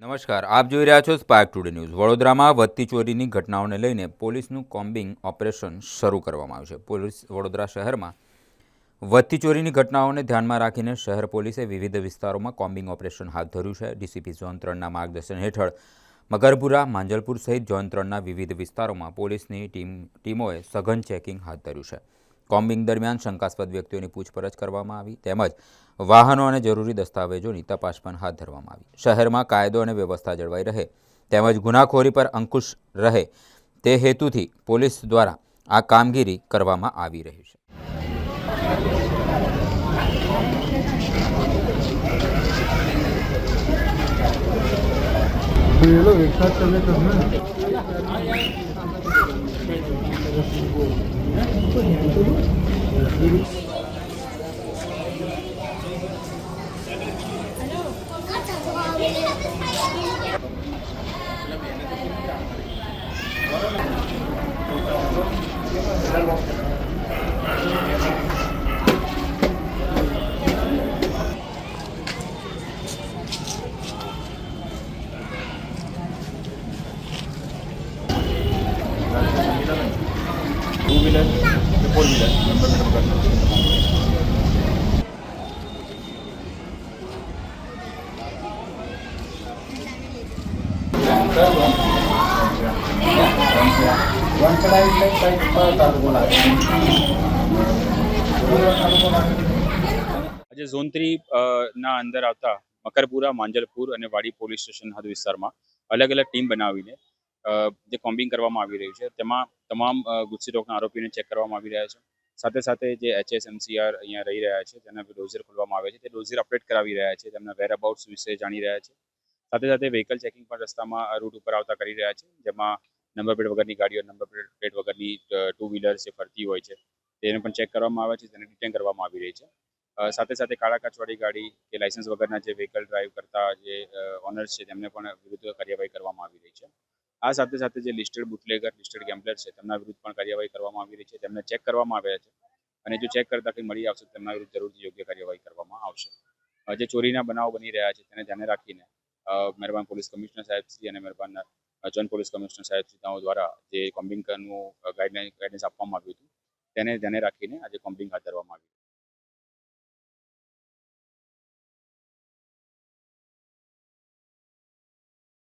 નમસ્કાર, આપ જોઈ રહ્યા છો સ્પાર્ક ટુડે ન્યૂઝ। વડોદરામાં વધતી ચોરીની ઘટનાઓને લઈને પોલીસનું કોમ્બિંગ ઓપરેશન શરૂ કરવામાં આવ્યું છે। પોલીસ વડોદરા શહેરમાં વધતી ચોરીની ઘટનાઓને ધ્યાનમાં રાખીને શહેર પોલીસે વિવિધ વિસ્તારોમાં કોમ્બિંગ ઓપરેશન હાથ ધર્યું છે। ડીસીપી ઝોન 3ના માર્ગદર્શન હેઠળ મકરપુરા, માંજલપુર સહિત ઝોન 3ના વિવિધ વિસ્તારોમાં પોલીસની ટીમોએ સઘન ચેકિંગ હાથ ધર્યું છે। કોમ્બિંગ દરમિયાન શંકાસ્પદ વ્યક્તિઓની પૂછપરછ કરવામાં આવી તેમજ વાહનો અને જરૂરી દસ્તાવેજોની તપાસ પણ હાથ ધરવામાં આવી। શહેરમાં કાયદો અને વ્યવસ્થા જળવાઈ રહે તેમજ ગુનાખોરી પર અંકુશ રહે તે હેતુથી પોલીસ દ્વારા આ કામગીરી કરવામાં આવી રહી છે। ये लोग एक साथ चले तो ना टू व्हीलर फोर व्हीलर આજે ઝોન 3 ના અંદર આવતા મકરપુરા, માંજલપુર અને વાડી પોલીસ સ્ટેશન હદ વિસ્તારમાં અલગ અલગ ટીમ બનાવીને જે કોમ્બિંગ કરવામાં આવી રહ્યું છે તેમાં તમામ ગુસ્સી રોકના આરોપીને ચેક કરવામાં આવી રહ્યા છે। સાથે સાથે જે HSMCR અહીંયા રહી રહ્યા છે તેના ડોઝર ખોલવામાં આવે છે તે ડોઝર અપડેટ કરાવી રહ્યા છે, તેમના વેરઅબાઉટ્સ વિશે જાણી રહ્યા છે। સાથે સાથે વ્હીકલ ચેકિંગ પણ રસ્તામાં રૂટ ઉપર આવતા કરી રહ્યા છે, જેમાં નંબર પ્લેટ વગરની ગાડીઓ, નંબર પ્લેટ વગરની ટુ વ્હીલર્સ જે ફરતી હોય છે તેને પણ ચેક કરવામાં આવે છે, તેને ડિટેન કરવામાં આવી રહી છે। સાથે સાથે કાળા કાચવાળી ગાડી કે લાયસન્સ વગરના જે વ્હીકલ ડ્રાઈવ કરતા જે ઓનર્સ છે તેમને પણ વિરુદ્ધ કાર્યવાહી કરવામાં આવી રહી છે। આ સાથે સાથે જે લિસ્ટેડ બુટલેગર, લિસ્ટેડ ગેમ્બલર છે તેમના વિરુદ્ધ પણ કાર્યવાહી કરવામાં આવી રહી છે, તેમને ચેક કરવામાં આવ્યા છે અને જો ચેક કરતા કંઈ મળી આવશે તેમના વિરુદ્ધ જરૂરથી યોગ્ય કાર્યવાહી કરવામાં આવશે। જે ચોરીના બનાવો બની રહ્યા છે તેને ધ્યાને રાખીને મહેરબાન પોલીસ કમિશનર સાહેબશ્રી અને મહેરબાન જોઈન્ટ પોલીસ કમિશનર સાહેબશ્રીઓ દ્વારા જે કોમ્બિંગનું ગાઈડલાઇન્સ આપવામાં આવ્યું હતું તેને ધ્યાને રાખીને આજે કોમ્બિંગ હાથ ધરવામાં આવ્યું।